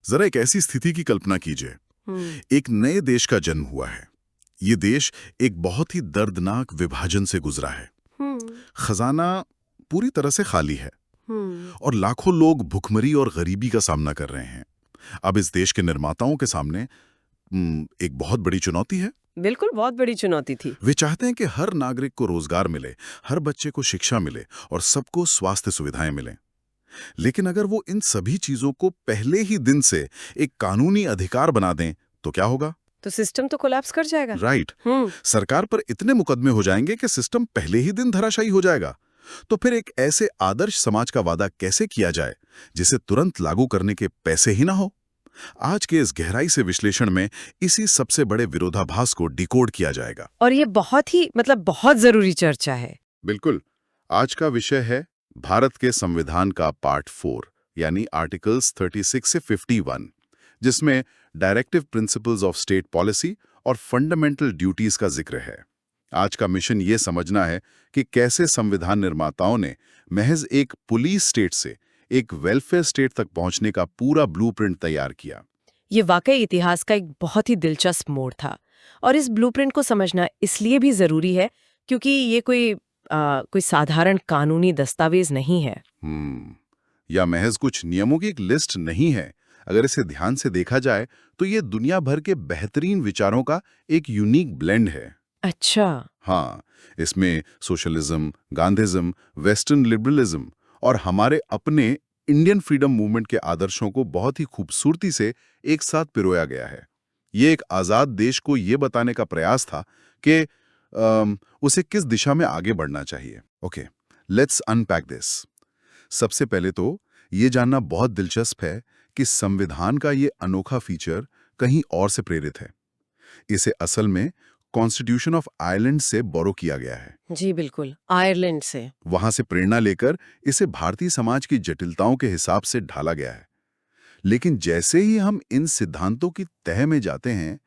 जरा एक ऐसी स्थिति की कल्पना कीजिए, एक नए देश का जन्म हुआ है। ये देश एक बहुत ही दर्दनाक विभाजन से गुजरा है। खजाना पूरी तरह से खाली है और लाखों लोग भुखमरी और गरीबी का सामना कर रहे हैं। अब इस देश के निर्माताओं के सामने एक बहुत बड़ी चुनौती है। बिल्कुल, बहुत बड़ी चुनौती थी। वे चाहते हैं कि हर नागरिक को रोजगार मिले, हर बच्चे को शिक्षा मिले और सबको स्वास्थ्य सुविधाएं मिलें। लेकिन अगर वो इन सभी चीजों को पहले ही दिन से एक कानूनी अधिकार बना दें तो क्या होगा? तो सिस्टम तो कोलैप्स कर जाएगा। राइट। सरकार पर इतने मुकदमे हो जाएंगे कि सिस्टम पहले ही दिन धराशायी हो जाएगा। तो फिर एक ऐसे आदर्श समाज का वादा कैसे किया जाए जिसे तुरंत लागू करने के पैसे ही ना हो? आज के इस गहराई से विश्लेषण में इसी सबसे बड़े विरोधाभास को डिकोड किया जाएगा। और ये बहुत ही बहुत जरूरी चर्चा है। बिल्कुल। आज का विषय है भारत के संविधान का पार्ट 4 यानी आर्टिकल्स 36 से 51, जिसमें directive principles of state policy और फंडामेंटल ड्यूटीज का जिक्र है। आज का मिशन ये समझना है कि कैसे संविधान निर्माताओं ने महज एक पुलिस स्टेट से एक वेलफेयर स्टेट तक पहुंचने का पूरा ब्लूप्रिंट तैयार किया। ये वाकई इतिहास का एक बहुत ही दिलचस्प मोड़ था और इस ब्लूप्रिंट को समझना इसलिए भी जरूरी है क्योंकि ये कोई साधारण कानूनी दस्तावेज नहीं है। या महज कुछ नियमों की एक लिस्ट नहीं है। अगर इसे ध्यान से देखा जाए तो ये दुनिया भर के बेहतरीन विचारों का एक यूनिक ब्लेंड है। अच्छा। हाँ, इसमें सोशलिज्म, गांधीज्म, वेस्टर्न लिबरलिज्म और हमारे अपने इंडियन फ्रीडम मूवमेंट के आदर्शों को बहुत ही खूबसूरती से एक साथ पिरोया गया है। ये एक आजाद देश को ये बताने का प्रयास था कि उसे किस दिशा में आगे बढ़ना चाहिए। Okay, let's unpack this. सबसे पहले तो ये जानना बहुत दिलचस्प है कि संविधान का ये अनोखा फीचर कहीं और से प्रेरित है। इसे असल में कॉन्स्टिट्यूशन ऑफ आयरलैंड से बोरो किया गया है। जी बिल्कुल, आयरलैंड से। वहां से प्रेरणा लेकर इसे भारतीय समाज की जटिलताओं के हिसाब से ढाला गया है। लेकिन जैसे ही हम इन सिद्धांतों की तह में जाते हैं,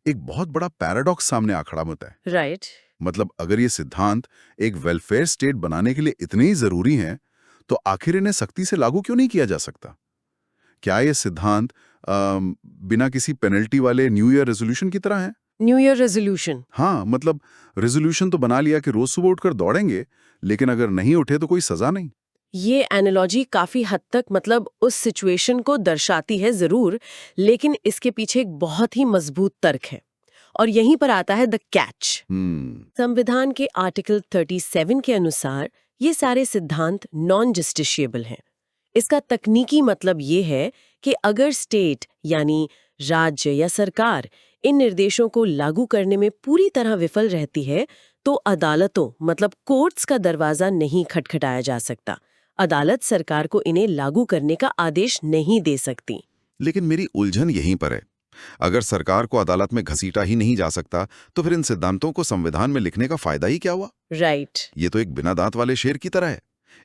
एक बहुत बड़ा पैराडॉक्स सामने आ खड़ा होता है। राइट। मतलब अगर ये सिद्धांत एक वेलफेयर स्टेट बनाने के लिए इतने ही जरूरी हैं, तो आखिर इन्हें सख्ती से लागू क्यों नहीं किया जा सकता? क्या ये सिद्धांत बिना किसी पेनल्टी वाले न्यू ईयर रेजोल्यूशन की तरह है? New year resolution? हाँ, मतलब रेजोल्यूशन तो बना लिया कि रोज सुबह उठकर दौड़ेंगे, लेकिन अगर नहीं उठे तो कोई सजा नहीं। ये एनालॉजी काफी हद तक उस सिचुएशन को दर्शाती है जरूर, लेकिन इसके पीछे एक बहुत ही मजबूत तर्क है और यहीं पर आता है द कैच। संविधान के आर्टिकल 37 के अनुसार ये सारे सिद्धांत नॉन जस्टिशिएबल हैं। इसका तकनीकी मतलब ये है कि अगर स्टेट यानी राज्य या सरकार इन निर्देशों को लागू करने में पूरी तरह विफल रहती है तो अदालतों कोर्ट्स का दरवाजा नहीं खटखटाया जा सकता। अदालत सरकार को इन्हें लागू करने का आदेश नहीं दे सकती। लेकिन मेरी उलझन यहीं पर है। अगर सरकार को अदालत में घसीटा ही नहीं जा सकता तो फिर इन सिद्धांतों को संविधान में लिखने का फायदा ही क्या हुआ? राइट। ये तो एक बिना दांत वाले शेर की तरह है।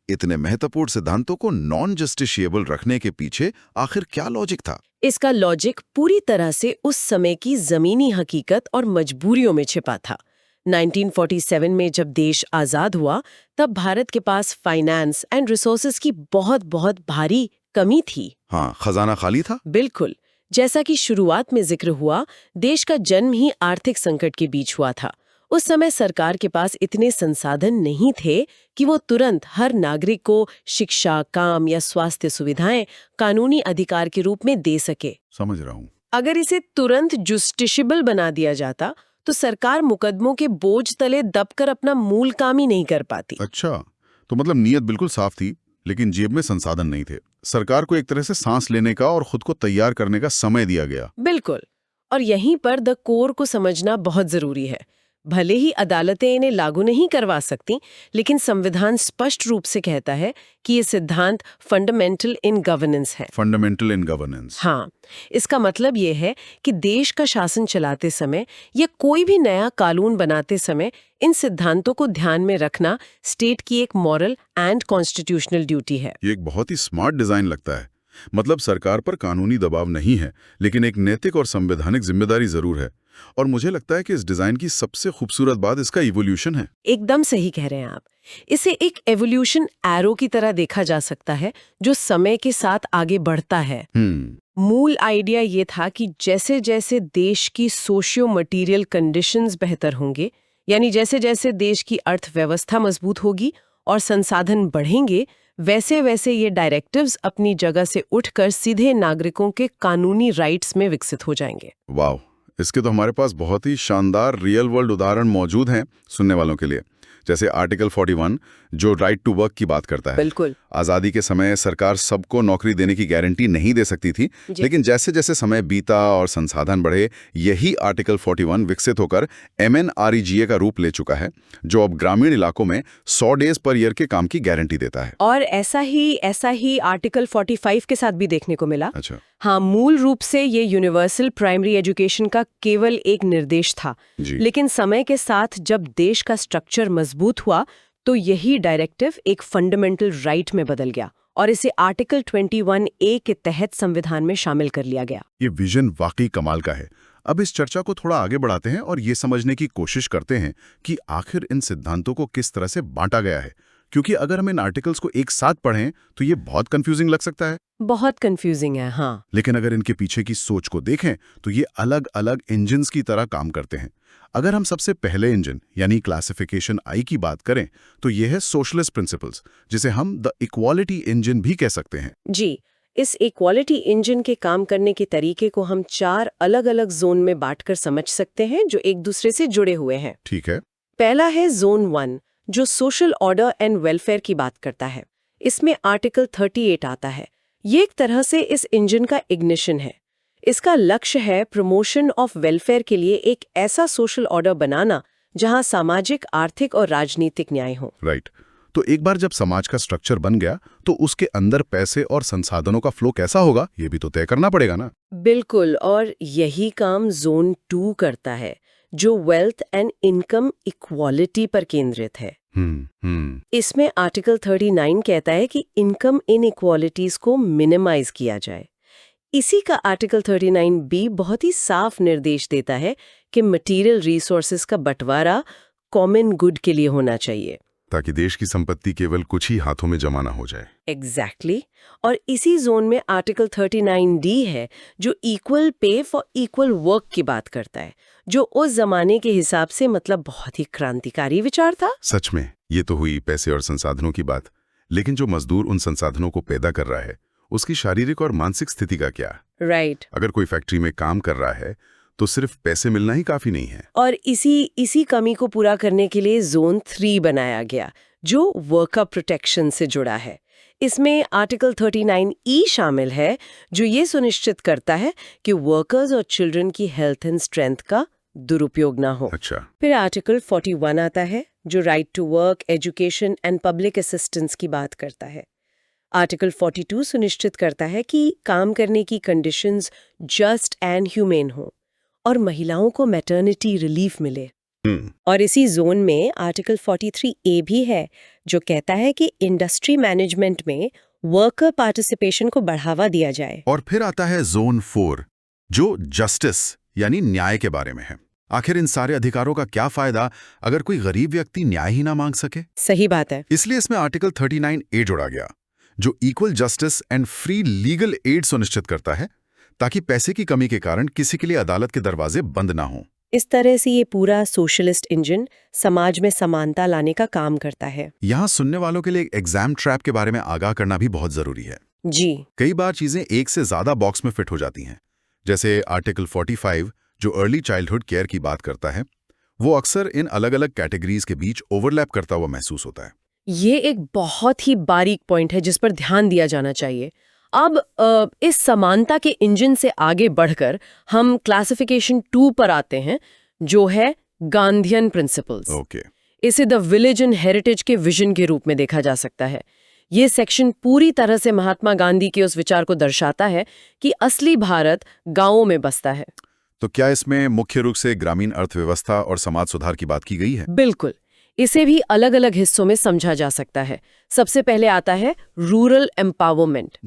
इतने महत्वपूर्ण सिद्धांतों को नॉन जस्टिशिएबल रखने के पीछे आखिर क्या लॉजिक था? इसका लॉजिक पूरी तरह से उस समय की जमीनी हकीकत और मजबूरियों में छिपा था। 1947 में जब देश आजाद हुआ तब भारत के पास फाइनेंस एंड रिसोर्सेज की बहुत भारी कमी थी। हाँ, खजाना खाली था। बिल्कुल। जैसा कि शुरुआत में जिक्र हुआ, देश का जन्म ही आर्थिक संकट के बीच हुआ था। उस समय सरकार के पास इतने संसाधन नहीं थे कि वो तुरंत हर नागरिक को शिक्षा, काम या स्वास्थ्य सुविधाएं कानूनी अधिकार के रूप में दे सके। समझ रहा हूँ। अगर इसे तुरंत जस्टिशिएबल बना दिया जाता तो सरकार मुकदमों के बोझ तले दबकर अपना मूल काम ही नहीं कर पाती। अच्छा, तो मतलब नीयत बिल्कुल साफ थी, लेकिन जेब में संसाधन नहीं थे। सरकार को एक तरह से सांस लेने का और खुद को तैयार करने का समय दिया गया। बिल्कुल। और यहीं पर द कोर को समझना बहुत जरूरी है। भले ही अदालतें इन्हें लागू नहीं करवा सकती, लेकिन संविधान स्पष्ट रूप से कहता है कि ये सिद्धांत फंडामेंटल इन गवर्नेंस है। Fundamental in governance. हाँ, इसका मतलब ये है कि देश का शासन चलाते समय या कोई भी नया कानून बनाते समय इन सिद्धांतों को ध्यान में रखना स्टेट की एक मॉरल एंड कॉन्स्टिट्यूशनल ड्यूटी है। ये एक बहुत ही स्मार्ट डिजाइन लगता है। मतलब सरकार पर कानूनी दबाव नहीं है, लेकिन एक नैतिक और संवैधानिक जिम्मेदारी जरूर है। और मुझे लगता है कि इस डिजाइन की सबसे खूबसूरत बात इसका इवोल्यूशन है। एकदम सही कह रहे हैं आप। इसे एक एवोल्यूशन एरो की तरह देखा जा सकता है जो समय के साथ आगे बढ़ता है। मूल आइडिया ये था कि जैसे जैसे देश की सोशियो मटेरियल कंडीशंस बेहतर होंगे, यानी जैसे जैसे देश की अर्थव्यवस्था मजबूत होगी और संसाधन बढ़ेंगे, वैसे वैसे ये डायरेक्टिव्स अपनी जगह से उठकर सीधे नागरिकों के कानूनी राइट्स में विकसित हो जाएंगे। वाह, इसके तो हमारे पास बहुत ही शानदार रियल वर्ल्ड उदाहरण मौजूद हैं सुनने वालों के लिए। जैसे आर्टिकल 41 जो राइट टू वर्क की बात करता है। बिल्कुल। आज़ादी के समय सरकार सबको नौकरी देने की गारंटी नहीं दे सकती थी, लेकिन जैसे जैसे समय बीता और संसाधन बढ़े, यही आर्टिकल 41 विकसित होकर MNREGA का रूप ले चुका है, जो अब ग्रामीण इलाकों में 100 डेज पर ईयर के काम की गारंटी देता है। और ऐसा ही आर्टिकल 45 के साथ भी देखने को मिला। अच्छा। हाँ, मूल रूप से ये यूनिवर्सल प्राइमरी एजुकेशन का केवल एक निर्देश था, लेकिन समय के साथ जब देश का स्ट्रक्चर मजबूत हुआ तो यही डायरेक्टिव एक फंडामेंटल राइट में बदल गया और इसे आर्टिकल 21A के तहत संविधान में शामिल कर लिया गया। ये विजन वाकई कमाल का है। अब इस चर्चा को थोड़ा आगे बढ़ाते हैं और ये समझने की कोशिश करते हैं कि आखिर इन सिद्धांतों को किस तरह से बांटा गया है, क्योंकि अगर हम इन आर्टिकल्स को एक साथ पढ़ें तो ये बहुत कंफ्यूजिंग लग सकता है। बहुत कंफ्यूजिंग है, हाँ। लेकिन अगर इनके पीछे की सोच को देखें तो ये अलग अलग इंजन्स की तरह काम करते हैं। अगर हम सबसे पहले इंजन यानी क्लासिफिकेशन आई की बात करें तो यह है सोशलिस्ट प्रिंसिपल्स, जिसे हम द इक्वालिटी इंजन भी कह सकते हैं। जी, इस इक्वालिटी इंजन के काम करने के तरीके को हम 4 अलग अलग जोन में बांटकर समझ सकते हैं जो एक दूसरे से जुड़े हुए हैं। ठीक है। पहला है जोन 1 जो सोशल ऑर्डर एंड वेलफेयर की बात करता है। इसमें आर्टिकल 38 आता है। ये एक तरह से इस इंजन का इग्निशन है। इसका लक्ष्य है प्रमोशन ऑफ वेलफेयर के लिए एक ऐसा सोशल ऑर्डर बनाना जहां सामाजिक, आर्थिक और राजनीतिक न्याय हो। राइट। तो एक बार जब समाज का स्ट्रक्चर बन गया तो उसके अंदर पैसे और संसाधनों का फ्लो कैसा होगा, ये भी तो तय करना पड़ेगा ना। बिल्कुल, और यही काम जोन 2 करता है जो वेल्थ एंड इनकम इक्वालिटी पर केंद्रित है। इसमें आर्टिकल 39 कहता है कि इनकम इनइक्वालिटीज को मिनिमाइज किया जाए। इसी का आर्टिकल 39B बहुत ही साफ निर्देश देता है कि मटेरियल रिसोर्सेज का बंटवारा कॉमन गुड के लिए होना चाहिए, ताकि देश की संपत्ति केवल कुछ ही हाथों में जमा ना हो जाए। एग्जैक्टली। और इसी जोन में आर्टिकल 39D है जो equal pay for equal work की बात करता है, जो उस जमाने के हिसाब से मतलब बहुत ही क्रांतिकारी विचार था। सच में, ये तो हुई पैसे और संसाधनों की बात, लेकिन जो मजदूर उन संसाधनों को पैदा कर रहा है उसकी शारीरिक और मानसिक स्थिति का क्या? राइट। अगर कोई फैक्ट्री में काम कर रहा है तो सिर्फ पैसे मिलना ही काफी नहीं है। और इसी कमी को पूरा करने के लिए जोन 3 बनाया गया जो वर्कर प्रोटेक्शन से जुड़ा है। इसमें आर्टिकल 39E शामिल है जो ये सुनिश्चित करता है कि वर्कर्स और चिल्ड्रन की हेल्थ एंड स्ट्रेंथ का दुरुपयोग ना हो। अच्छा। फिर आर्टिकल 41 आता है जो right to work, education and public assistance की बात करता है। आर्टिकल 42 सुनिश्चित करता है कि काम करने की कंडीशंस जस्ट एंड ह्यूमेन हो और महिलाओं को मैटरनिटी रिलीफ मिले। और इसी जोन में आर्टिकल 43A भी है जो कहता है कि इंडस्ट्री मैनेजमेंट में वर्कर पार्टिसिपेशन को बढ़ावा दिया जाए। और फिर आता है जोन 4 जो जस्टिस यानी न्याय के बारे में है। आखिर इन सारे अधिकारों का क्या फायदा अगर कोई गरीब व्यक्ति न्याय ही ना मांग सके? सही बात है। इसलिए इसमें आर्टिकल 39A जोड़ा गया जो equal justice and free legal aid सुनिश्चित करता है, ताकि पैसे की कमी के कारण किसी के लिए अदालत के दरवाजे बंद ना हों। इस तरह से ये पूरा सोशलिस्ट इंजन समाज में समानता लाने का काम करता है। यहाँ सुनने वालों के लिए एग्जाम ट्रैप के बारे में आगाह करना भी बहुत जरूरी है। जी। कई बार चीजें एक से ज्यादा बॉक्स में फिट हो जाती हैं। जैसे आर्टिकल 45 जो अर्ली चाइल्डहुड केयर की बात करता है, वो अक्सर इन अलग अलग कैटेगरीज के बीच ओवरलैप करता हुआ महसूस होता है। ये एक बहुत ही बारीक पॉइंट है जिस पर ध्यान दिया जाना चाहिए। अब इस समानता के इंजन से आगे बढ़कर हम क्लासिफिकेशन 2 पर आते हैं जो है गांधीयन प्रिंसिपल्स। ओके। इसे द विलेज एंड हेरिटेज के विजन के रूप में देखा जा सकता है। ये सेक्शन पूरी तरह से महात्मा गांधी के उस विचार को दर्शाता है कि असली भारत गांवों में बसता है। तो क्या इसमें मुख्य रूप से ग्रामीण अर्थव्यवस्था और समाज सुधार की बात की गई है? बिल्कुल। इसे भी अलग अलग हिस्सों में समझा जा सकता है। सबसे पहले आता है रूरल एम्पावरमेंट।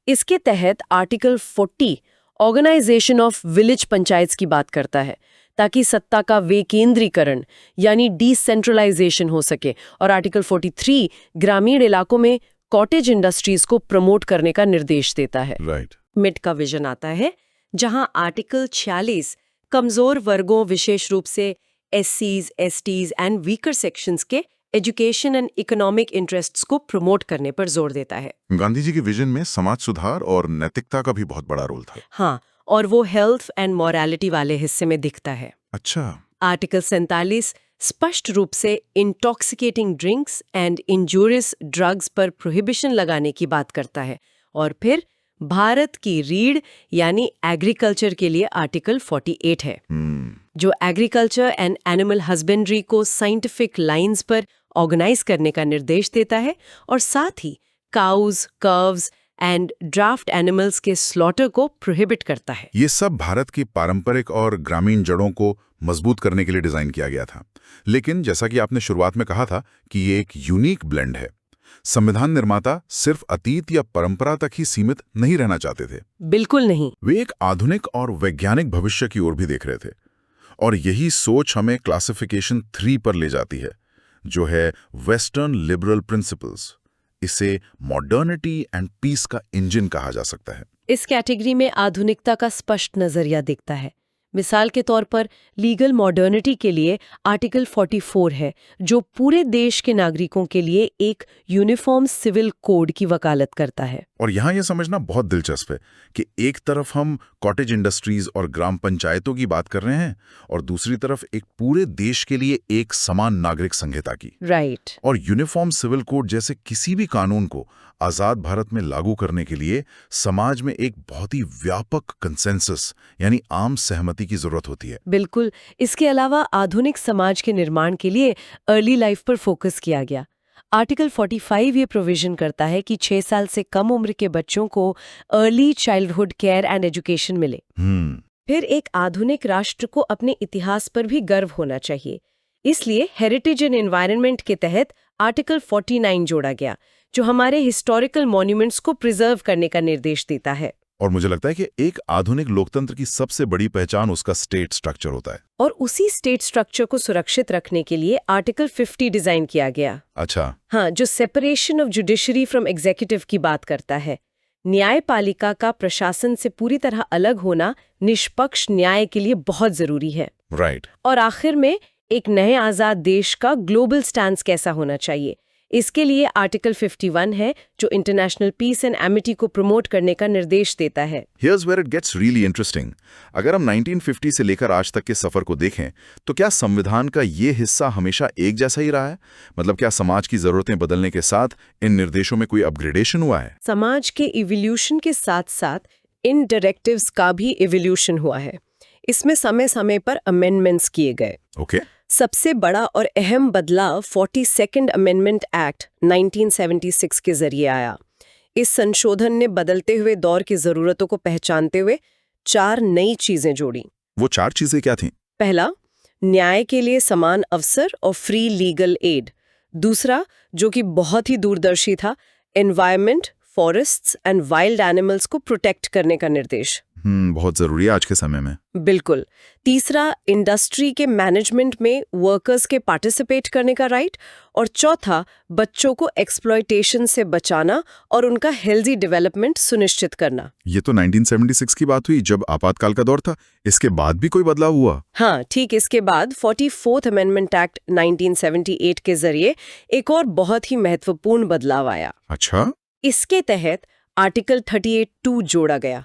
इसके तहत article 40 organisation of village panchayats की बात करता है, ताकि सत्ता का विकेंद्रीकरण यानी डिसेंट्रलाइजेशन हो सके। और आर्टिकल 43 ग्रामीण इलाकों में कॉटेज इंडस्ट्रीज को प्रमोट करने का निर्देश देता है। राइट। मिड का विजन आता है, जहां आर्टिकल 46 कमजोर वर्गों, विशेष रूप से एससीज, एसटीज एंड वीकर सेक्शंस के एजुकेशन एंड इकोनॉमिक इंटरेस्ट्स को प्रमोट करने पर जोर देता है। गांधी जी के विजन में समाज सुधार और नैतिकता का भी बहुत बड़ा रोल था। हाँ, और वो हेल्थ एंड मॉरलिटी वाले हिस्से में दिखता है। अच्छा। आर्टिकल 47 स्पष्ट रूप से intoxicating drinks and injurious drugs पर प्रोहिबिशन लगाने की बात करता है। और फिर भारत की रीढ़ यानी एग्रीकल्चर के लिए आर्टिकल 48 है, जो एग्रीकल्चर एंड एनिमल हस्बेंड्री को साइंटिफिक लाइंस पर ऑर्गेनाइज करने का निर्देश देता है, और साथ ही cows, calves and draught animals के स्लॉटर को प्रोहिबिट करता है। ये सब भारत की पारंपरिक और ग्रामीण जड़ों को मजबूत करने के लिए डिजाइन किया गया था। लेकिन जैसा कि आपने शुरुआत में कहा था कि ये एक यूनिक ब्लेंड है। संविधान निर्माता सिर्फ अतीत या परंपरा तक ही सीमित नहीं रहना चाहते थे। बिल्कुल नहीं। वे एक आधुनिक और वैज्ञानिक भविष्य की ओर भी देख रहे थे, और यही सोच हमें क्लासिफिकेशन 3 पर ले जाती है, जो है वेस्टर्न लिबरल प्रिंसिपल्स। इसे मॉडर्निटी एंड पीस का इंजन कहा जा सकता है। इस कैटेगरी में आधुनिकता का स्पष्ट नजरिया दिखता है। मिसाल के तौर पर लीगल मॉडर्निटी के लिए आर्टिकल 44 है, जो पूरे देश के नागरिकों के लिए एक यूनिफॉर्म सिविल कोड की वकालत करता है। और यहाँ यह समझना बहुत दिलचस्प है कि एक तरफ हम कॉटेज इंडस्ट्रीज और ग्राम पंचायतों की बात कर रहे हैं, और दूसरी तरफ एक पूरे देश के लिए एक समान नागरिक संहिता की। राइट। और यूनिफॉर्म सिविल कोड जैसे किसी भी कानून को आजाद भारत में लागू करने के लिए समाज में एक बहुत ही व्यापक कंसेंसस यानी आम सहमति की जरूरत होती है। बिल्कुल। इसके अलावा आधुनिक समाज के निर्माण के लिए अर्ली लाइफ पर फोकस किया गया। आर्टिकल 45 ये प्रोविजन करता है कि 6 साल से कम उम्र के बच्चों को early childhood care and education मिले। फिर एक आधुनिक राष्ट्र को अपने इतिहास पर भी गर्व होना चाहिए, इसलिए हेरिटेज एंड एनवायरनमेंट के तहत आर्टिकल 49 जोड़ा गया, जो हमारे हिस्टोरिकल मॉन्यूमेंट्स को प्रिजर्व करने का निर्देश देता है। और मुझे लगता है कि एक आधुनिक लोकतंत्र की सबसे बड़ी पहचान उसका स्टेट स्ट्रक्चर होता है। और उसी स्टेट स्ट्रक्चर को सुरक्षित रखने के लिए आर्टिकल 50 डिजाइन किया गया। अच्छा। हाँ, जो separation of judiciary from executive की बात करता है। न्यायपालिका का प्रशासन से पूरी तरह अलग होना निष्पक्ष न्याय के लिए बहुत जरूरी है। राइट। और आखिर में एक नए आजाद देश का ग्लोबल स्टैंस कैसा होना चाहिए, इसके लिए आर्टिकल 51 है, जो इंटरनेशनल पीस एंड एमिटी को प्रमोट करने का निर्देश देता है। Here's where it gets really interesting. अगर हम 1950 से लेकर आज तक के सफर को देखें, तो क्या संविधान का ये हिस्सा हमेशा एक जैसा ही रहा है? मतलब क्या समाज की जरूरतें बदलने के साथ इन निर्देशों में कोई अपग्रेडेशन हुआ है? समाज के इवोल्यूशन के साथ साथ इन डायरेक्टिव्स का भी इवोल्यूशन हुआ है। इसमें समय समय पर अमेंडमेंट्स किए गए। ओके। सबसे बड़ा और अहम बदलाव 42nd अमेंडमेंट एक्ट 1976 के जरिए आया। इस संशोधन ने बदलते हुए दौर की जरूरतों को पहचानते हुए 4 नई चीजें जोड़ी। वो 4 चीजें क्या थीं? पहला, न्याय के लिए समान अवसर और फ्री लीगल एड। दूसरा, जो कि बहुत ही दूरदर्शी था, environment, forests and wild animals को प्रोटेक्ट करने का निर्देश। बहुत जरूरी है आज के समय में। बिल्कुल। तीसरा, इंडस्ट्री के मैनेजमेंट में वर्कर्स के पार्टिसिपेट करने का राइट। और चौथा, बच्चों को एक्सप्लॉयटेशन से बचाना और उनका हेल्दी डेवलपमेंट सुनिश्चित करना। ये तो 1976 की बात हुई, जब आपातकाल का दौर था। इसके बाद भी कोई बदलाव हुआ? हाँ, ठीक इसके बाद 44th अमेंडमेंट एक्ट 1978 के जरिए एक और बहुत ही महत्वपूर्ण बदलाव आया। अच्छा। इसके तहत आर्टिकल 38(2) जोड़ा गया।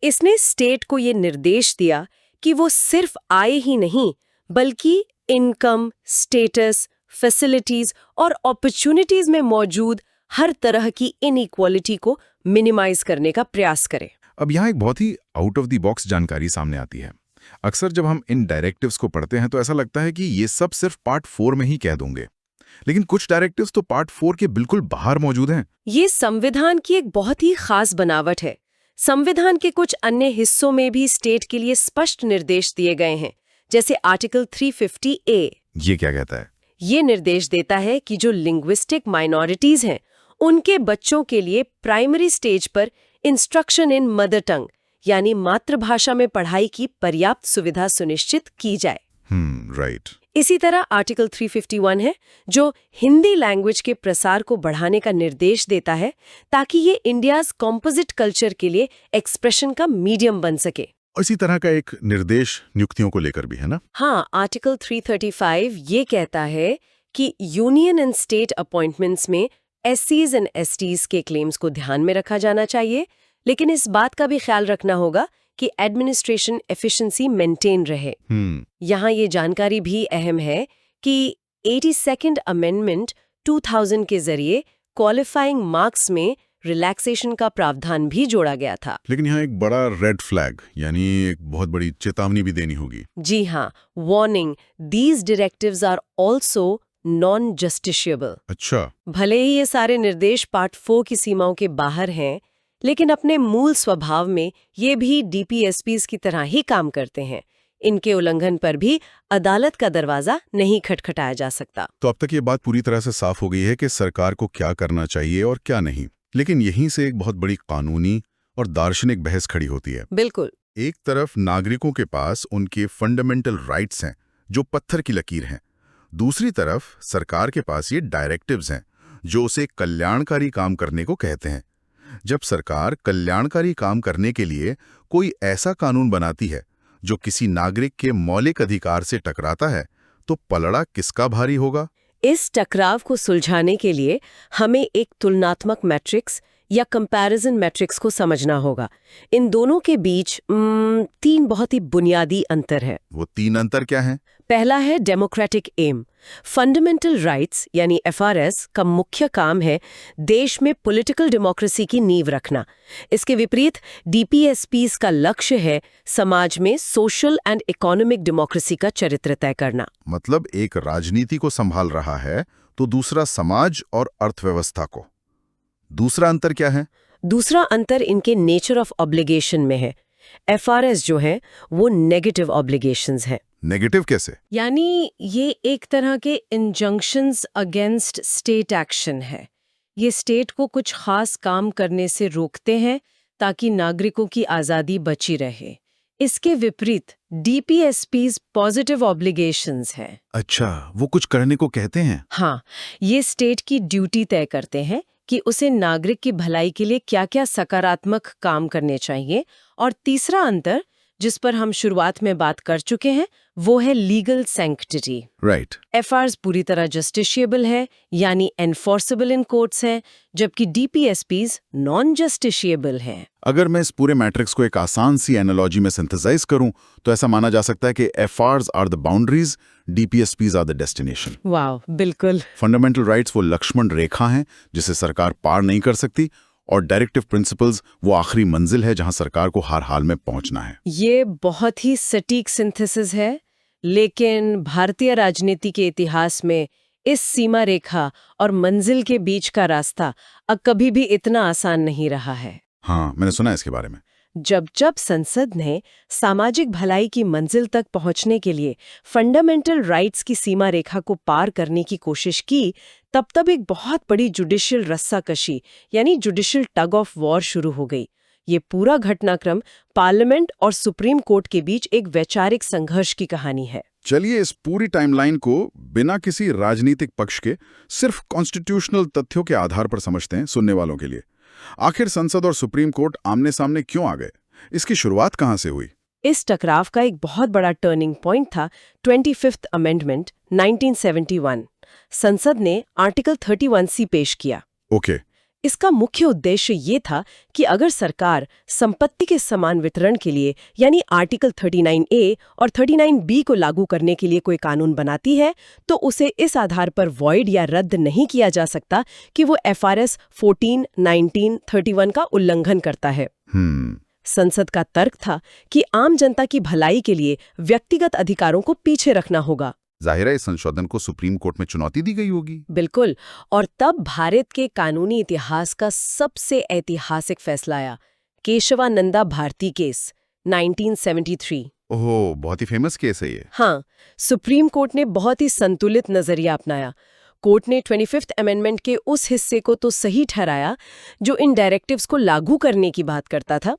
इसने स्टेट को ये निर्देश दिया कि वो सिर्फ आय ही नहीं, बल्कि इनकम, स्टेटस, फैसिलिटीज और अपॉर्चुनिटीज में मौजूद हर तरह की इनइक्वालिटी को मिनिमाइज करने का प्रयास करे। अब यहाँ एक बहुत ही आउट ऑफ द बॉक्स जानकारी सामने आती है। अक्सर जब हम इन डायरेक्टिव्स को पढ़ते हैं तो ऐसा लगता है कि ये सब सिर्फ पार्ट 4 में ही कह दूंगे, लेकिन कुछ डायरेक्टिव्स तो पार्ट 4 के बिल्कुल बाहर मौजूद हैं। ये संविधान की एक बहुत ही खास बनावट है। संविधान के कुछ अन्य हिस्सों में भी स्टेट के लिए स्पष्ट निर्देश दिए गए हैं, जैसे आर्टिकल 350A। ये क्या कहता है? ये निर्देश देता है कि जो लिंग्विस्टिक माइनॉरिटीज हैं, उनके बच्चों के लिए प्राइमरी स्टेज पर इंस्ट्रक्शन इन मदर टंग यानी मातृभाषा में पढ़ाई की पर्याप्त सुविधा सुनिश्चित की जाए। राइट। इसी तरह आर्टिकल 351 है जो हिंदी लैंग्वेज के प्रसार को बढ़ाने का निर्देश देता है ताकि ये इंडियाज कॉम्पोजिट कल्चर के लिए एक्सप्रेशन का मीडियम बन सके। इसी तरह का एक निर्देश नियुक्तियों को लेकर भी है ना? हाँ, आर्टिकल 335 ये कहता है कि यूनियन एंड स्टेट अपॉइंटमेंट्स में एससीज एंड एसटीज के क्लेम्स को ध्यान में रखा जाना चाहिए, लेकिन इस बात का भी ख्याल रखना होगा कि एडमिनिस्ट्रेशन एफिशिएंसी मेंटेन रहे। यहाँ ये जानकारी भी अहम है कि 82nd अमेंडमेंट 2000 के जरिए क्वालिफाइंग मार्क्स में रिलैक्सेशन का प्रावधान भी जोड़ा गया था। लेकिन यहाँ एक बड़ा रेड फ्लैग यानी एक बहुत बड़ी चेतावनी भी देनी होगी। जी हाँ, warning, these directives are also non justiciable. अच्छा। भले ही ये सारे निर्देश पार्ट 4 की सीमाओं के बाहर हैं, लेकिन अपने मूल स्वभाव में ये भी डीपीएसपीज की तरह ही काम करते हैं। इनके उल्लंघन पर भी अदालत का दरवाजा नहीं खटखटाया जा सकता। तो अब तक ये बात पूरी तरह से साफ हो गई है कि सरकार को क्या करना चाहिए और क्या नहीं। लेकिन यहीं से एक बहुत बड़ी कानूनी और दार्शनिक बहस खड़ी होती है। बिल्कुल। एक तरफ नागरिकों के पास उनके फंडामेंटल राइट्स हैं जो पत्थर की लकीर हैं। दूसरी तरफ सरकार के पास ये डायरेक्टिव्स हैं जो उसे कल्याणकारी काम करने को कहते हैं। जब सरकार कल्याणकारी काम करने के लिए कोई ऐसा कानून बनाती है जो किसी नागरिक के मौलिक अधिकार से टकराता है, तो पलड़ा किसका भारी होगा? इस टकराव को सुलझाने के लिए हमें एक तुलनात्मक मैट्रिक्स या कंपैरिजन मैट्रिक्स को समझना होगा। इन दोनों के बीच 3 बहुत ही बुनियादी अंतर है। वो 3 अंतर क्या हैं? पहला है डेमोक्रेटिक एम। फंडामेंटल राइट्स यानी एफआरएस का मुख्य काम है देश में पॉलिटिकल डेमोक्रेसी की नींव रखना। इसके विपरीत डीपीएसपीज का लक्ष्य है समाज में सोशल एंड इकोनॉमिक डेमोक्रेसी का चरित्र तय करना। मतलब एक राजनीति को संभाल रहा है तो दूसरा समाज और अर्थव्यवस्था को। दूसरा अंतर क्या है? दूसरा अंतर इनके नेचर ऑफ ऑब्लिगेशन में है। एफआरएस जो है वो नेगेटिव ऑब्लिगेशंस है। नेगेटिव कैसे? यानी ये एक तरह के इंजंक्शंस अगेंस्ट स्टेट एक्शन है। ये स्टेट को कुछ खास काम करने से रोकते हैं ताकि नागरिकों की आज़ादी बची रहे। इसके विपरीत डीपीएसपीज पॉजिटिव ऑब्लिगेशंस हैं। अच्छा, वो कुछ करने को कहते हैं। हाँ, ये स्टेट की ड्यूटी तय करते हैं कि उसे नागरिक की भलाई के लिए क्या-क्या सकारात्मक काम करने चाहिए। और तीसरा अंतर जिस पर हम शुरुआत में बात कर चुके हैं वो है लीगल सैंक्टिटी। राइट। एफआरएस पूरी तरह जस्टिशिएबल है यानी एनफोर्सेबल इन कोर्ट्स हैं, जबकि डीपीएसपीज नॉन जस्टिशिएबल हैं। अगर मैं इस पूरे मैट्रिक्स को एक आसान सी एनालॉजी में सिंथेसाइज करूं तो ऐसा माना जा सकता है कि FRs are the boundaries, DPSPs are the destination. वाह, बिल्कुल। फंडामेंटल राइट्स वो लक्ष्मण रेखा हैं जिसे सरकार पार नहीं कर सकती, और डायरेक्टिव प्रिंसिपल्स वो आखिरी मंजिल है जहां सरकार को हर हाल में पहुंचना है। ये बहुत ही सटीक सिंथेसिस है, लेकिन भारतीय राजनीति के इतिहास में इस सीमा रेखा और मंजिल के बीच का रास्ता अब कभी भी इतना आसान नहीं रहा है। हाँ, मैंने सुना है इसके बारे में। जब संसद ने सामाजिक भलाई की मंजिल तक पहुंचने के लिए फंडामेंटल राइट्स की सीमा रेखा को पार करने की कोशिश की, तब एक बहुत बड़ी जुडिशियल रस्साकशी यानी जुडिशियल टग ऑफ वॉर शुरू हो गई। ये पूरा घटनाक्रम पार्लियामेंट और सुप्रीम कोर्ट के बीच एक वैचारिक संघर्ष की कहानी है। चलिए इस पूरी टाइमलाइन को बिना किसी राजनीतिक पक्ष के सिर्फ कॉन्स्टिट्यूशनल तथ्यों के आधार पर समझते हैं सुनने वालों के लिए। आखिर संसद और सुप्रीम कोर्ट आमने सामने क्यों आ गए? इसकी शुरुआत कहां से हुई? इस टकराव का एक बहुत बड़ा टर्निंग पॉइंट था 25th अमेंडमेंट 1971। संसद ने आर्टिकल 31C पेश किया। ओके। इसका मुख्य उद्देश्य ये था कि अगर सरकार संपत्ति के समान वितरण के लिए यानी आर्टिकल 39A और 39B को लागू करने के लिए कोई कानून बनाती है तो उसे इस आधार पर वॉइड या रद्द नहीं किया जा सकता कि वो एफआरएस 14, 19, 31 का उल्लंघन करता है। संसद का तर्क था कि आम जनता की भलाई के लिए व्यक्तिगत अधिकारों को पीछे रखना होगा। जाहिर है इस संशोधन को सुप्रीम कोर्ट में चुनौती दी गई होगी। बिल्कुल। और तब भारत के कानूनी इतिहास का सबसे ऐतिहासिक फैसला आया, केशवानंदा भारती केस 1973। ओह, बहुत ही फेमस केस है ये। हाँ, सुप्रीम कोर्ट ने बहुत ही संतुलित नजरिया अपनाया। कोर्ट ने 25th अमेंडमेंट के उस हिस्से को तो सही ठहराया जो इन डायरेक्टिव्स को लागू करने की बात करता था,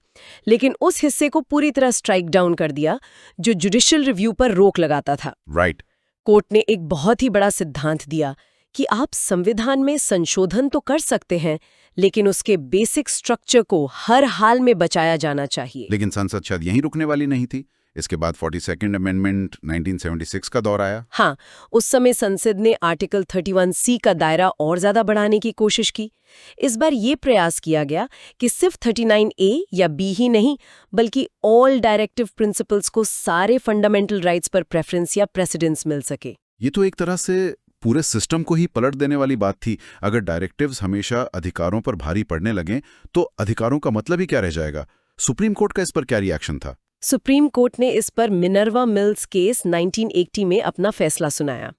लेकिन उस हिस्से को पूरी तरह स्ट्राइक डाउन कर दिया जो जुडिशियल रिव्यू पर रोक लगाता था। राइट। कोर्ट ने एक बहुत ही बड़ा सिद्धांत दिया कि आप संविधान में संशोधन तो कर सकते हैं, लेकिन उसके बेसिक स्ट्रक्चर को हर हाल में बचाया जाना चाहिए। लेकिन संसद शायद यहीं रुकने वाली नहीं थी। इसके बाद 42nd अमेंडमेंट 1976 का दौर आया। हाँ, उस समय संसद ने आर्टिकल 31C का दायरा और ज्यादा बढ़ाने की कोशिश की। इस बार ये प्रयास किया गया कि सिर्फ 39A या B ही नहीं, बल्कि ऑल डायरेक्टिव प्रिंसिपल्स को सारे फंडामेंटल राइट्स पर प्रेफरेंस या प्रेसिडेंस मिल सके। ये तो एक तरह से पूरे सिस्टम को ही पलट देने वाली बात थी। अगर डायरेक्टिव्स हमेशा अधिकारों पर भारी पड़ने लगें तो अधिकारों का मतलब ही क्या रह जाएगा? सुप्रीम कोर्ट का इस पर क्या रिएक्शन था? सुप्रीम कोर्ट ने इस पर मिनर्वा मिल्स केस 1980 में अपना फैसला सुनाया।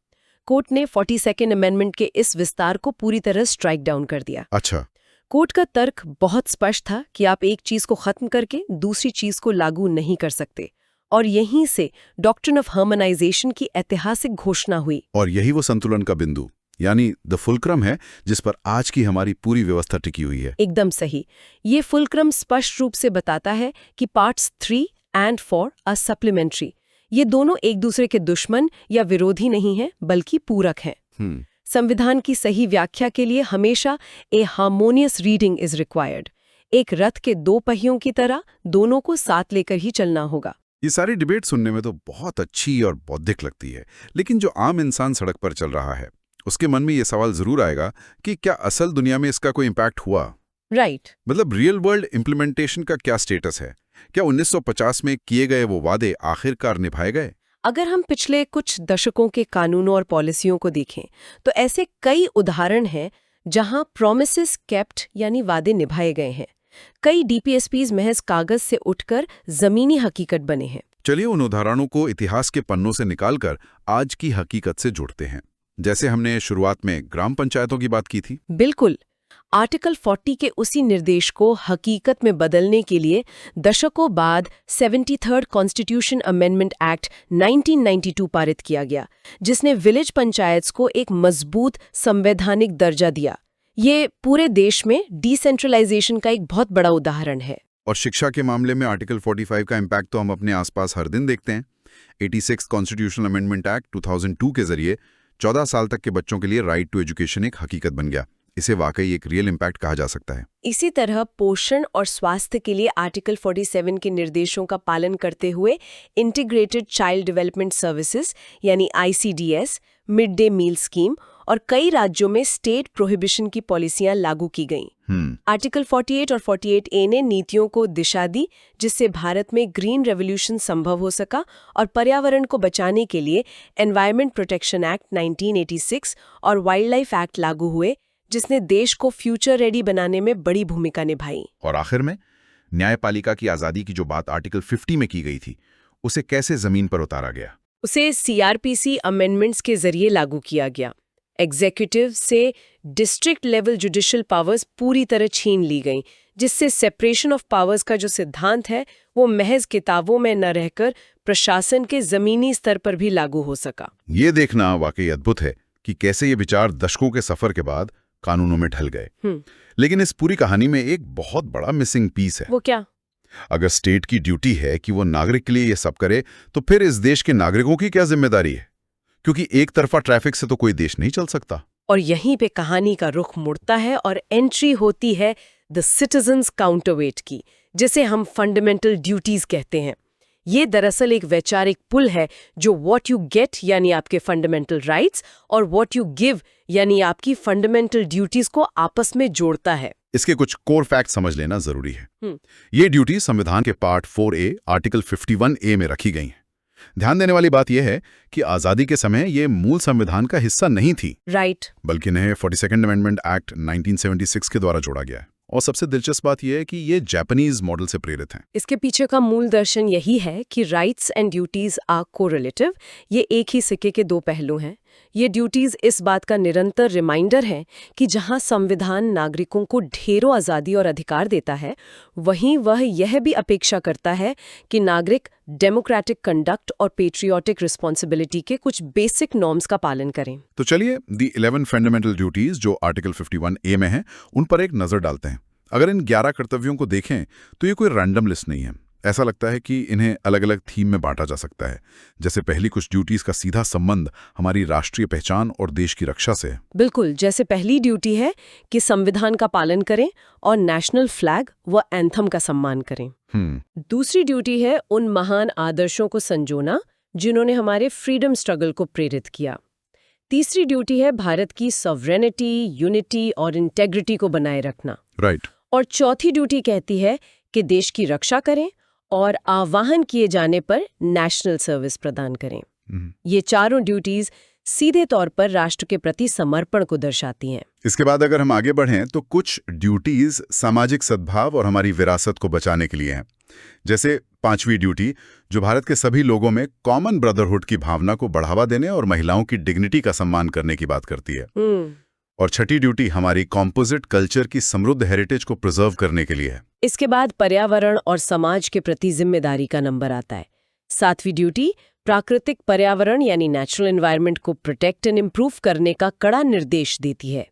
कोर्ट ने 42nd अमेंडमेंट के इस विस्तार को पूरी तरह स्ट्राइक डाउन कर दिया। अच्छा। कोर्ट का तर्क बहुत स्पष्ट था कि आप एक चीज को खत्म करके दूसरी चीज को लागू नहीं कर सकते, और यहीं से डॉक्ट्रिन ऑफ हार्मोनाइजेशन की ऐतिहासिक घोषणा हुई। और यही वो संतुलन का बिंदु यानी द फुलक्रम है जिस पर आज की हमारी पूरी व्यवस्था टिकी हुई है। एकदम सही। ये फुलक्रम स्पष्ट रूप से बताता है कि पार्ट्स 3 एंड 4 आर सप्लीमेंट्री। ये दोनों एक दूसरे के दुश्मन या विरोधी नहीं हैं, बल्कि पूरक हैं। संविधान की सही व्याख्या के लिए हमेशा ए हार्मोनियस रीडिंग इज रिक्वायर्ड। एक रथ के दो पहियों की तरह दोनों को साथ लेकर ही चलना होगा। ये सारी डिबेट सुनने में तो बहुत अच्छी और बौद्धिक लगती है, लेकिन जो आम इंसान सड़क पर चल रहा है उसके मन में ये सवाल जरूर आएगा कि क्या असल दुनिया में इसका कोई इम्पैक्ट हुआ? राइट। मतलब रियल वर्ल्ड इम्प्लीमेंटेशन का क्या स्टेटस है? क्या 1950 में किए गए वो वादे आखिरकार निभाए गए? अगर हम पिछले कुछ दशकों के कानूनों और पॉलिसियों को देखें तो ऐसे कई उदाहरण हैं जहां प्रोमिसेस केप्ट यानी वादे निभाए गए हैं। कई डीपीएसपीज महज कागज से उठकर जमीनी हकीकत बने हैं। चलिए उन उदाहरणों को इतिहास के पन्नों से निकालकर आज की हकीकत से जोड़ते हैं। जैसे हमने शुरुआत में ग्राम पंचायतों की बात की थी। बिल्कुल। आर्टिकल 40 के उसी निर्देश को हकीकत में बदलने के लिए दशकों बाद 73rd कॉन्स्टिट्यूशन अमेंडमेंट एक्ट 1992 पारित किया गया, जिसने विलेज पंचायत्स को एक मजबूत संवैधानिक दर्जा दिया। ये पूरे देश में डिसेंट्रलाइजेशन का एक बहुत बड़ा उदाहरण है। और शिक्षा के मामले में आर्टिकल 45 का इम्पैक्ट तो हम अपने आसपास हर दिन देखते हैं। 86 कॉन्स्टिट्यूशनल अमेंडमेंट एक्ट 2002 के जरिए 14 साल तक के बच्चों के लिए राइट टू एजुकेशन एक हकीकत बन गया। इसे वाकई एक रियल इम्पैक्ट कहा जा सकता है। इसी तरह पोषण और स्वास्थ्य के लिए आर्टिकल 47 के निर्देशों का पालन करते हुए इंटीग्रेटेड चाइल्ड डेवलपमेंट सर्विसेज यानी ICDS, mid day meal scheme और कई राज्यों में स्टेट प्रोहिबिशन की पॉलिसियां लागू की गईं। आर्टिकल 48 और 48A ने नीतियों को दिशा दी, जिससे भारत में ग्रीन रेवोल्यूशन संभव हो सका और पर्यावरण को बचाने के लिए एनवायरमेंट प्रोटेक्शन एक्ट 1986 और वाइल्ड लाइफ एक्ट लागू हुए, जिसने देश को फ्यूचर रेडी बनाने में बड़ी भूमिका निभाई। और आखिर में न्यायपालिका की आजादी की जो बात आर्टिकल 50 में की गई थी, उसे कैसे जमीन पर उतारा गया? उसे CRPC अमेंडमेंट्स के जरिए लागू किया गया। एग्जीक्यूटिव से डिस्ट्रिक्ट लेवल जुडिशियल पावर्स पूरी तरह छीन ली गईं, जिससे सेपरेशन ऑफ पावर्स का जो सिद्धांत है वो महज किताबों में न रहकर प्रशासन के जमीनी स्तर पर भी लागू हो सका। ये देखना वाकई अद्भुत है कि कैसे ये विचार दशकों के सफर के बाद कानूनों में ढल गए। लेकिन इस पूरी कहानी में एक बहुत बड़ा मिसिंग पीस है। वो क्या? अगर स्टेट की ड्यूटी है कि वो नागरिक के लिए ये सब करे, तो फिर इस देश के नागरिकों की क्या जिम्मेदारी है? क्योंकि एक तरफा ट्रैफिक से तो कोई देश नहीं चल सकता। और यहीं पे कहानी का रुख मुड़ता है और एंट्री होती है द सिटीजन्स काउंटरवेट की, जिसे हम फंडामेंटल ड्यूटीज कहते हैं। ये दरअसल एक वैचारिक पुल है जो व्हाट यू गेट यानी आपके फंडामेंटल राइट्स और व्हाट यू गिव यानी आपकी फंडामेंटल ड्यूटीज को आपस में जोड़ता है। इसके कुछ कोर फैक्ट समझ लेना जरूरी है। ये ड्यूटी संविधान के पार्ट 4A आर्टिकल 51A में रखी गई है। ध्यान देने वाली बात यह है कि आजादी के समय ये मूल संविधान का हिस्सा नहीं थी, राइट, बल्कि इन्हें 42nd अमेंडमेंट एक्ट 1976 के द्वारा जोड़ा गया है। और सबसे दिलचस्प बात यह है कि ये जापानीज मॉडल से प्रेरित हैं। इसके पीछे का मूल दर्शन यही है कि rights and duties are correlative. ये एक ही सिक्के के दो पहलू हैं। ये ड्यूटीज इस बात का निरंतर रिमाइंडर है कि जहां संविधान नागरिकों को ढेरों आज़ादी और अधिकार देता है, वहीं वह यह भी अपेक्षा करता है कि नागरिक डेमोक्रेटिक कंडक्ट और पेट्रियोटिक रिस्पॉन्सिबिलिटी के कुछ बेसिक नॉर्म्स का पालन करें। तो चलिए दी 11 फंडामेंटल ड्यूटीज जो आर्टिकल 51A में हैं, उन पर एक नजर डालते हैं। अगर इन 11 कर्तव्यों को देखें तो ये कोई रैंडम लिस्ट नहीं है। ऐसा लगता है कि इन्हें अलग अलग थीम में बांटा जा सकता है। जैसे पहली कुछ ड्यूटीज का सीधा संबंध हमारी राष्ट्रीय पहचान और देश की रक्षा से है। बिल्कुल, जैसे पहली ड्यूटी है कि संविधान का पालन करें और नेशनल फ्लैग व एंथम का सम्मान करें। दूसरी ड्यूटी है उन महान आदर्शों को संजोना जिन्होंने हमारे फ्रीडम स्ट्रगल को प्रेरित किया। तीसरी ड्यूटी है भारत की सॉवरेनिटी, यूनिटी और इंटेग्रिटी को बनाए रखना। राइट। और चौथी ड्यूटी कहती है कि देश की रक्षा करें और आह्वान किए जाने पर नेशनल सर्विस प्रदान करें। ये चारों ड्यूटीज सीधे तौर पर राष्ट्र के प्रति समर्पण को दर्शाती हैं। इसके बाद अगर हम आगे बढ़ें तो कुछ ड्यूटीज सामाजिक सद्भाव और हमारी विरासत को बचाने के लिए हैं। जैसे 5वीं ड्यूटी जो भारत के सभी लोगों में कॉमन ब्रदरहुड की भावना को बढ़ावा देने और महिलाओं की डिग्निटी का सम्मान करने की बात करती है। और छठी ड्यूटी हमारी कॉम्पोजिट कल्चर की समृद्ध हेरिटेज को प्रिजर्व करने के लिए है। इसके बाद पर्यावरण और समाज के प्रति जिम्मेदारी का नंबर आता है। 7वीं ड्यूटी प्राकृतिक पर्यावरण यानी नेचुरल एनवायरनमेंट को प्रोटेक्ट एंड इम्प्रूव करने का कड़ा निर्देश देती है।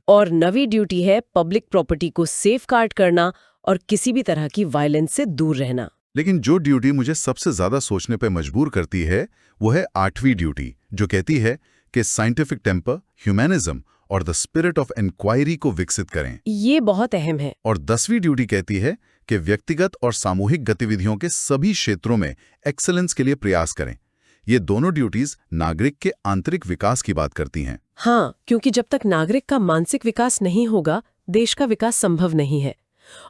और 9वीं ड्यूटी है पब्लिक प्रॉपर्टी को सेफगार्ड करना और किसी भी तरह की वायलेंस से दूर रहना। लेकिन जो ड्यूटी मुझे सबसे ज्यादा सोचने पर मजबूर करती है वो है 8वीं ड्यूटी जो कहती है कि साइंटिफिक टेम्पर, ह्यूमैनिज्म और द स्पिरिट ऑफ इंक्वायरी को विकसित करें। ये बहुत अहम है। और 10वीं ड्यूटी कहती है कि व्यक्तिगत और सामूहिक गतिविधियों के सभी क्षेत्रों में एक्सेलेंस के लिए प्रयास करें। ये दोनों ड्यूटीज नागरिक के आंतरिक विकास की बात करती हैं। हाँ, क्योंकि जब तक नागरिक का मानसिक विकास नहीं होगा, देश का विकास संभव नहीं है।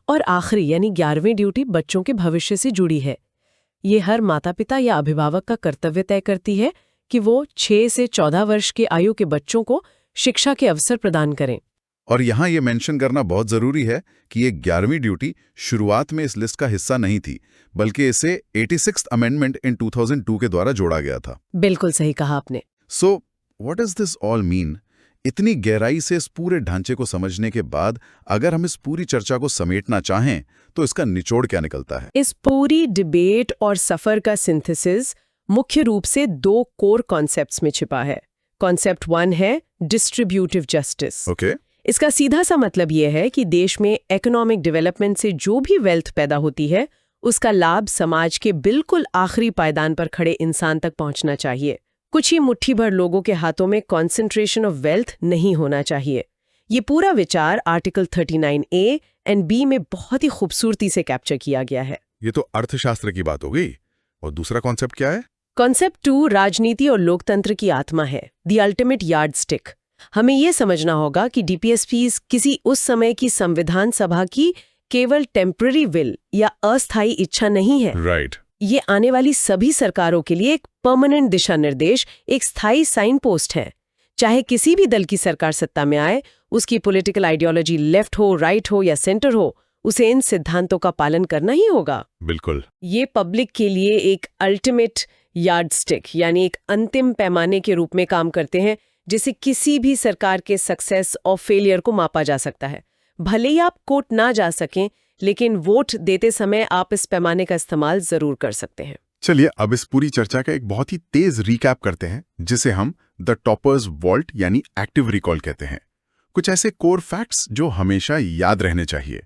और आखिरी यानी 11वीं ड्यूटी बच्चों के भविष्य से जुड़ी है। ये हर माता-पिता या अभिभावक का कर्तव्य तय करती है कि वो 6 से 14 वर्ष के आयु के बच्चों को शिक्षा के अवसर प्रदान करें। और यहाँ ये मेंशन करना बहुत जरूरी है कि ये 11वीं ड्यूटी शुरुआत में इस लिस्ट का हिस्सा नहीं थी, बल्कि इसे 86th अमेंडमेंट इन 2002 के द्वारा जोड़ा गया था। बिल्कुल सही कहा आपने। So what does this all mean? इतनी गहराई से इस पूरे ढांचे को समझने के बाद अगर हम इस पूरी चर्चा को समेटना चाहें तो इसका निचोड़ क्या निकलता है? इस पूरी डिबेट और सफर का सिंथेसिस मुख्य रूप से 2 कोर कॉन्सेप्ट्स में छिपा है। कॉन्सेप्ट 1 है डिस्ट्रीब्यूटिव जस्टिस। ओके। इसका सीधा सा मतलब यह है कि देश में इकोनॉमिक डेवलपमेंट से जो भी वेल्थ पैदा होती है उसका लाभ समाज के बिल्कुल आखिरी पायदान पर खड़े इंसान तक पहुंचना चाहिए। कुछ ही मुट्ठी भर लोगों के हाथों में कॉन्सेंट्रेशन ऑफ वेल्थ नहीं होना चाहिए। ये पूरा विचार आर्टिकल 39A एंड B में बहुत ही खूबसूरती से कैप्चर किया गया है। ये तो अर्थशास्त्र की बात हो गई। और दूसरा कॉन्सेप्ट क्या है? कॉन्सेप्ट 2 राजनीति और लोकतंत्र की आत्मा है, द अल्टीमेट यार्डस्टिक। हमें यह समझना होगा कि डीपीएसपीज किसी उस समय की संविधान सभा की केवल टेम्पररी विल या अस्थायी इच्छा नहीं है। राइट। ये आने वाली सभी सरकारों के लिए एक परमानेंट दिशा निर्देश, एक स्थायी साइन पोस्ट है। चाहे किसी भी दल की सरकार सत्ता में आए, उसकी पॉलिटिकल आइडियोलॉजी लेफ्ट हो, राइट हो या सेंटर हो, उसे इन सिद्धांतों का पालन करना ही होगा। बिल्कुल। ये पब्लिक के लिए एक अल्टीमेट यार्डस्टिक यानी एक अंतिम पैमाने के रूप में काम करते हैं, जिसे किसी भी सरकार के सक्सेस और फेलियर को मापा जा सकता है। भले ही आप कोर्ट ना जा सकें, लेकिन वोट देते समय आप इस पैमाने का इस्तेमाल जरूर कर सकते हैं। चलिए अब इस पूरी चर्चा का एक बहुत ही तेज रिकैप करते हैं, जिसे हम द टॉपर्स वॉल्ट यानी एक्टिव रिकॉल कहते हैं। कुछ ऐसे कोर फैक्ट्स जो हमेशा याद रहने चाहिए।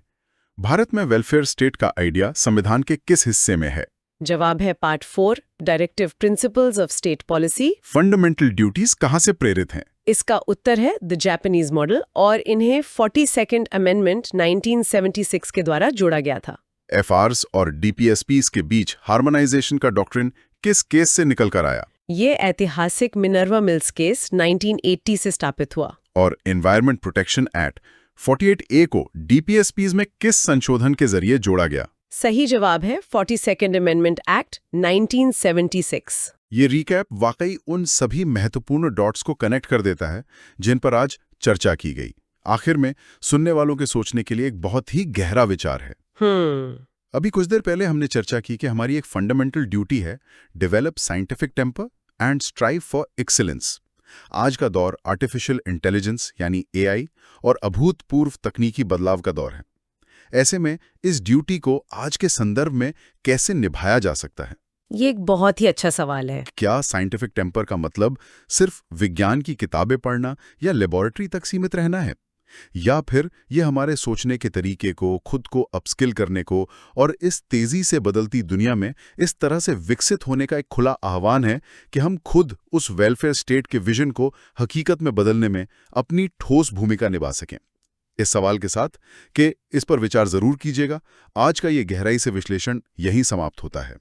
भारत में वेलफेयर स्टेट का आइडिया संविधान के किस हिस्से में है? जवाब है part 4, directive principles of state policy. Fundamental duties कहाँ से प्रेरित हैं? इसका उत्तर है द जापानीज मॉडल, और इन्हें 42nd अमेंडमेंट 1976 के द्वारा जोड़ा गया था। एफआरस और डीपीएसपीज के बीच हार्मोनाइजेशन का डॉक्ट्रिन किस केस से निकल कर आया? ये ऐतिहासिक मिनर्वा मिल्स केस 1980 से स्थापित हुआ। और एनवायरमेंट प्रोटेक्शन एक्ट 48A को डीपीएसपीज में किस संशोधन के जरिए जोड़ा गया? सही जवाब है 42nd अमेंडमेंट एक्ट 1976। ये रिकैप वाकई उन सभी महत्वपूर्ण डॉट्स को कनेक्ट कर देता है जिन पर आज चर्चा की गई। आखिर में सुनने वालों के सोचने के लिए एक बहुत ही गहरा विचार है। अभी कुछ देर पहले हमने चर्चा की कि हमारी एक फंडामेंटल ड्यूटी है develop scientific temper and strive for excellence. आज का दौर आर्टिफिशियल इंटेलिजेंस यानी एआई और अभूतपूर्व तकनीकी बदलाव का दौर है। ऐसे में इस ड्यूटी को आज के संदर्भ में कैसे निभाया जा सकता है? ये एक बहुत ही अच्छा सवाल है। क्या साइंटिफिक टेम्पर का मतलब सिर्फ विज्ञान की किताबें पढ़ना या लेबोरेटरी तक सीमित रहना है, या फिर ये हमारे सोचने के तरीके को, खुद को अपस्किल करने को और इस तेजी से बदलती दुनिया में इस तरह से विकसित होने का एक खुला आह्वान है कि हम खुद उस वेलफेयर स्टेट के विजन को हकीकत में बदलने में अपनी ठोस भूमिका निभा सकें? इस सवाल के साथ कि इस पर विचार जरूर कीजिएगा, आज का ये गहराई से विश्लेषण यहीं समाप्त होता है।